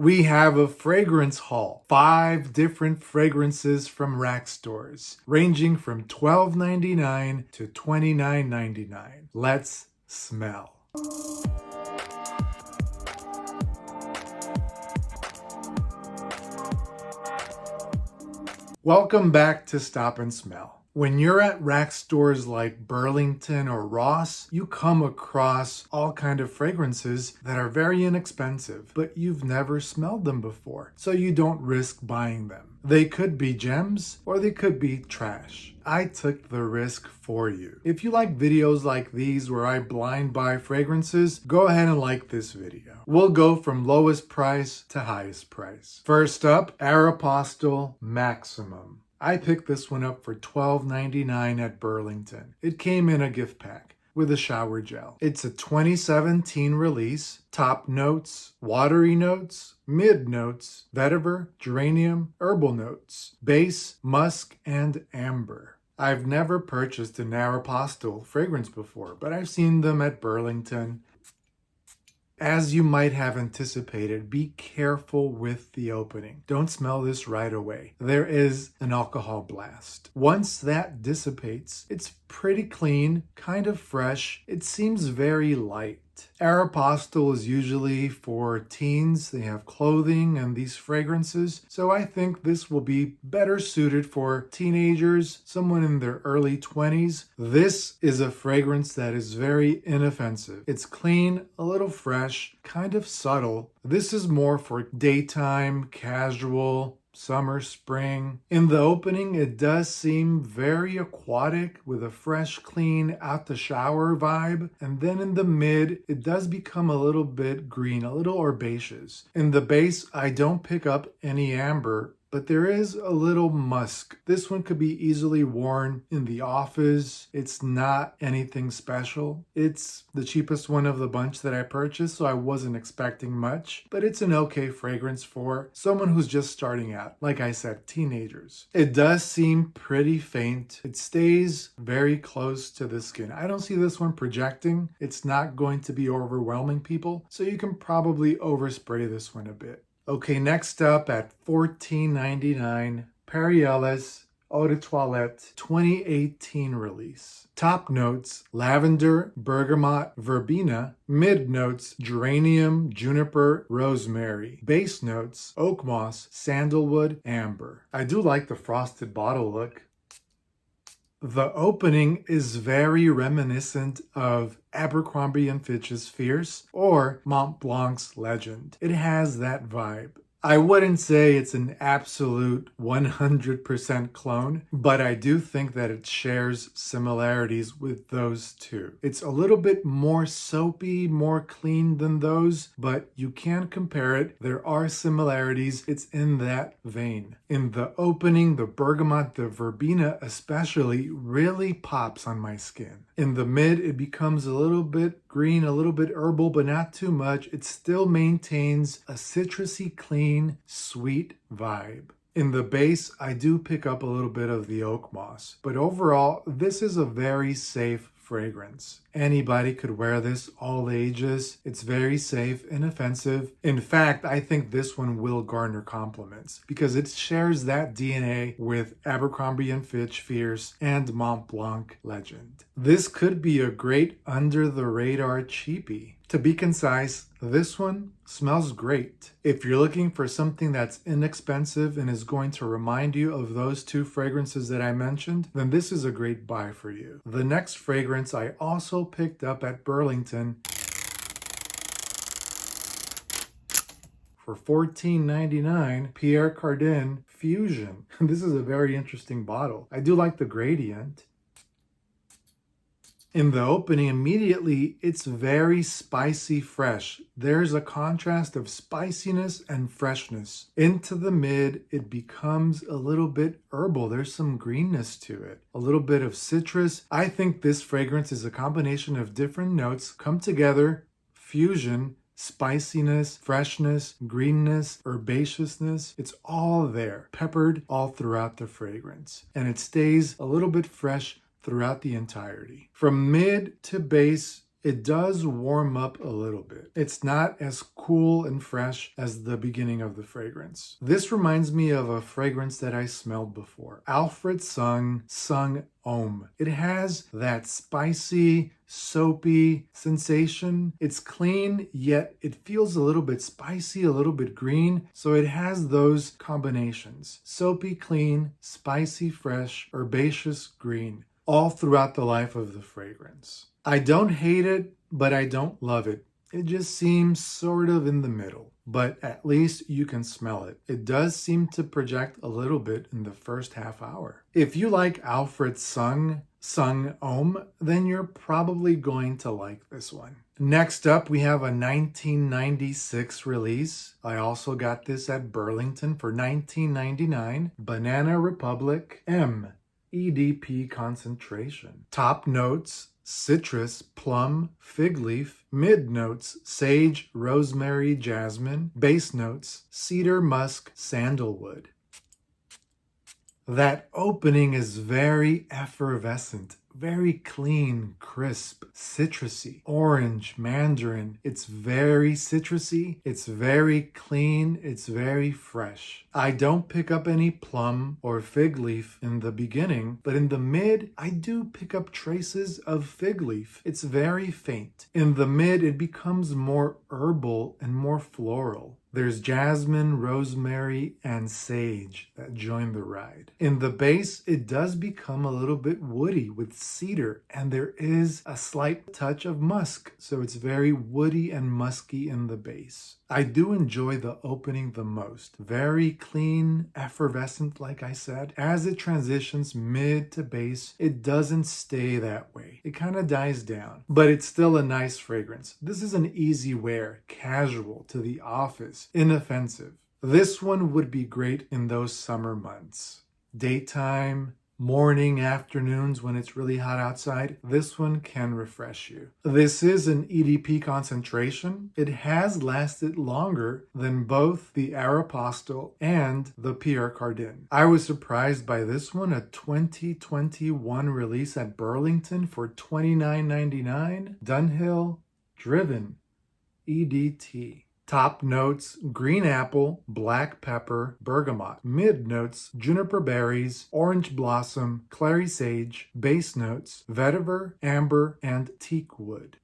We have a fragrance haul. 5 different fragrances from rack stores, ranging from $12.99 to $29.99. Let's smell. Welcome back to Stop and Smell. When you're at rack stores like Burlington or Ross, you come across all kinds of fragrances that are very inexpensive, but you've never smelled them before, so you don't risk buying them. They could be gems or they could be trash. I took the risk for you. If you like videos like these where I blind buy fragrances, go ahead and like this video. We'll go from lowest price to highest price. First up, Aeropostale Maximum. I picked this one up for $12.99 at Burlington. It came in a gift pack with a shower gel. It's a 2017 release. Top notes, watery notes, mid notes, vetiver, geranium, herbal notes, base, musk, and amber. I've never purchased an Aeropostale fragrance before, but I've seen them at Burlington. As you might have anticipated, be careful with the opening. Don't smell this right away. There is an alcohol blast. Once that dissipates, it's pretty clean, kind of fresh. It seems very light. Aeropostale is usually for teens. They have clothing and these fragrances. So I think this will be better suited for teenagers, someone in their early 20s. This is a fragrance that is very inoffensive. It's clean, a little fresh, kind of subtle. This is more for daytime, casual, summer, spring. In the opening, it does seem very aquatic with a fresh, clean, out the shower vibe. And then in the mid, it does become a little bit green, a little herbaceous. In the base, I don't pick up any amber, but there is a little musk. This one could be easily worn in the office. It's not anything special. It's the cheapest one of the bunch that I purchased, so I wasn't expecting much, but it's an okay fragrance for someone who's just starting out. Like I said, teenagers. It does seem pretty faint. It stays very close to the skin. I don't see this one projecting. It's not going to be overwhelming people, so you can probably overspray this one a bit. Okay, next up at $14.99, Ellis Eau de Toilette 2018 release. Top notes, lavender, bergamot, verbena. Mid notes, geranium, juniper, rosemary. Base notes, oak moss, sandalwood, amber. I do like the frosted bottle look. The opening is very reminiscent of Abercrombie & Fitch's Fierce or Mont Blanc's Legend. It has that vibe. I wouldn't say it's an absolute 100% clone, but I do think that it shares similarities with those two. It's a little bit more soapy, more clean than those, but you can't compare it. There are similarities. It's in that vein. In the opening, the bergamot, the verbena especially, really pops on my skin. In the mid, it becomes a little bit green, a little bit herbal, but not too much. It still maintains a citrusy, clean, sweet vibe. In the base, I do pick up a little bit of the oak moss, but overall, this is a very safe fragrance. Anybody could wear this, all ages. It's very safe, inoffensive. In fact, I think this one will garner compliments because it shares that DNA with Abercrombie & Fitch Fierce and Mont Blanc Legend. This could be a great under-the-radar cheapie. To be concise, this one smells great. If you're looking for something that's inexpensive and is going to remind you of those two fragrances that I mentioned, then this is a great buy for you. The next fragrance I also picked up at Burlington for $14.99, Pierre Cardin Fusion. This is a very interesting bottle. I do like the gradient. In the opening, immediately, it's very spicy fresh. There's a contrast of spiciness and freshness. Into the mid, it becomes a little bit herbal. There's some greenness to it. A little bit of citrus. I think this fragrance is a combination of different notes come together, fusion, spiciness, freshness, greenness, herbaceousness. It's all there, peppered all throughout the fragrance. And it stays a little bit fresh throughout the entirety. From mid to base, it does warm up a little bit. It's not as cool and fresh as the beginning of the fragrance. This reminds me of a fragrance that I smelled before. Alfred Sung Om. It has that spicy, soapy sensation. It's clean, yet it feels a little bit spicy, a little bit green. So it has those combinations. Soapy, clean, spicy, fresh, herbaceous, green, all throughout the life of the fragrance. I don't hate it, but I don't love it. It just seems sort of in the middle, but at least you can smell it. It does seem to project a little bit in the first half hour. If you like Alfred Sung Om, then you're probably going to like this one. Next up, we have a 1996 release. I also got this at Burlington for $19.99. Banana Republic M EDP concentration. Top notes: citrus, plum, fig leaf. Mid notes: sage, rosemary, jasmine. Base notes: cedar, musk, sandalwood. That opening is very effervescent, very clean, crisp, citrusy, orange, mandarin. It's very citrusy, it's very clean, it's very fresh. I don't pick up any plum or fig leaf in the beginning, but in the mid, I do pick up traces of fig leaf. It's very faint. In the mid, it becomes more herbal and more floral. There's jasmine, rosemary, and sage that join the ride. In the base, it does become a little bit woody with cedar, and there is a slight touch of musk, so it's very woody and musky in the base. I do enjoy the opening the most. Very clean, effervescent, like I said. As it transitions mid to base, it doesn't stay that way. It kind of dies down, but it's still a nice fragrance. This is an easy wear, casual, to the office, inoffensive. This one would be great in those summer months. Daytime, morning, afternoons when it's really hot outside, this one can refresh you. This is an EDP concentration. It has lasted longer than both the Aeropostale and the Pierre Cardin. I was surprised by this one, a 2021 release at Burlington for $29.99. Dunhill Driven EDT. Top notes: green apple, black pepper, bergamot. Mid notes: juniper berries, orange blossom, clary sage. Base notes: vetiver, amber, and teak wood.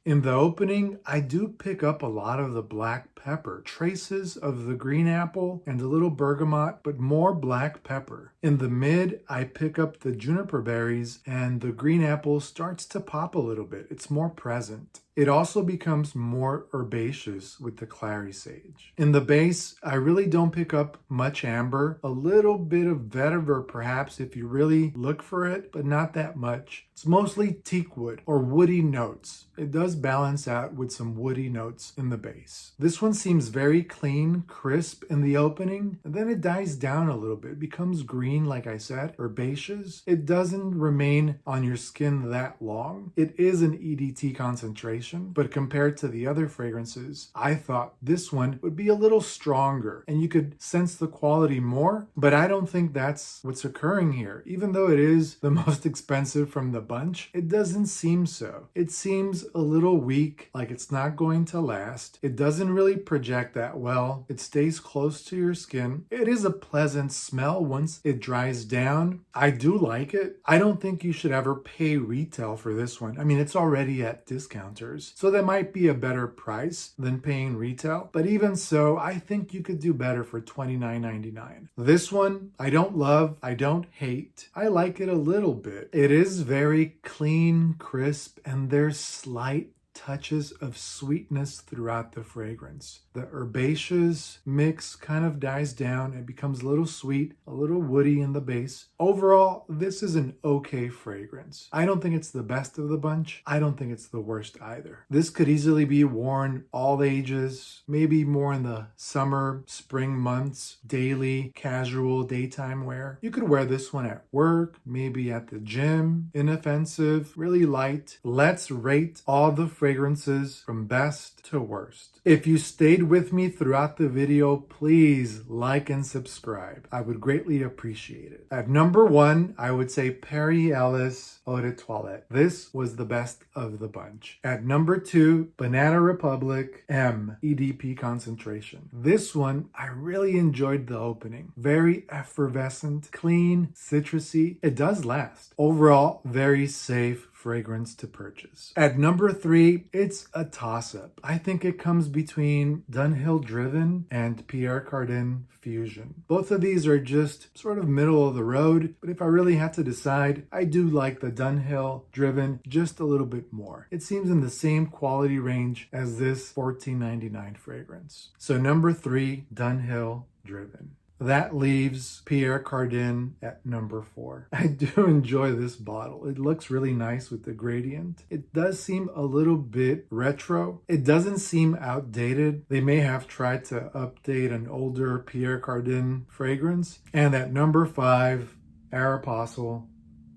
In the opening, I do pick up a lot of the black pepper, traces of the green apple and a little bergamot, but more black pepper. In the mid, I pick up the juniper berries and the green apple starts to pop a little bit. It's more present. It also becomes more herbaceous with the clary sage. In the base, I really don't pick up much amber, a little bit of vetiver perhaps if you really look for it, but not that much. It's mostly teak wood or woody notes. It does balance out with some woody notes in the base. This one seems very clean, crisp in the opening, and then it dies down a little bit. It becomes green, like I said, herbaceous. It doesn't remain on your skin that long. It is an EDT concentration, but compared to the other fragrances, I thought this one would be a little stronger and you could sense the quality more, but I don't think that's what's occurring here. Even though it is the most expensive from the bunch, it doesn't seem so. It seems a little weak, like it's not going to last. It doesn't really project that well. It stays close to your skin. It is a pleasant smell once it dries down. I do like it. I don't think you should ever pay retail for this one. I mean, it's already at discounters, so that might be a better price than paying retail. But even so, I think you could do better for $29.99. This one, I don't love, I don't hate. I like it a little bit. It is very clean, crisp, and there's slight touches of sweetness throughout the fragrance. The herbaceous mix kind of dies down. It becomes a little sweet, a little woody in the base. Overall, this is an okay fragrance. I don't think it's the best of the bunch. I don't think it's the worst either. This could easily be worn all ages, maybe more in the summer, spring months, daily, casual, daytime wear. You could wear this one at work, maybe at the gym, inoffensive, really light. Let's rate all the fragrances from best to worst. If you stayed stayed with me throughout the video, please like and subscribe. I would greatly appreciate it. At number 1, I would say Perry Ellis Eau de Toilette. This was the best of the bunch. At number 2, Banana Republic M EDP Concentration. This one, I really enjoyed the opening. Very effervescent, clean, citrusy. It does last. Overall, very safe fragrance to purchase. At number 3, it's a toss-up. I think it comes between Dunhill Driven and Pierre Cardin Fusion. Both of these are just sort of middle of the road, but if I really had to decide, I do like the Dunhill Driven just a little bit more. It seems in the same quality range as this $14.99 fragrance. So number 3, Dunhill Driven. That leaves Pierre Cardin at number 4. I do enjoy this bottle. It looks really nice with the gradient. It does seem a little bit retro. It doesn't seem outdated. They may have tried to update an older Pierre Cardin fragrance. And at number 5, Aeropostale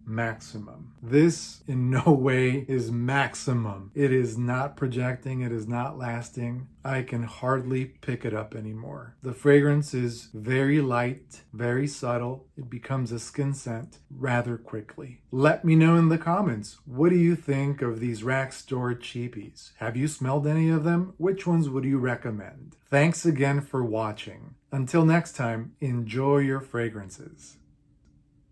Maximum. This in no way is maximum. It is not projecting. It is not lasting. I can hardly pick it up anymore. The fragrance is very light, very subtle. It becomes a skin scent rather quickly. Let me know in the comments, what do you think of these rack store cheapies? Have you smelled any of them? Which ones would you recommend? Thanks again for watching. Until next time, enjoy your fragrances.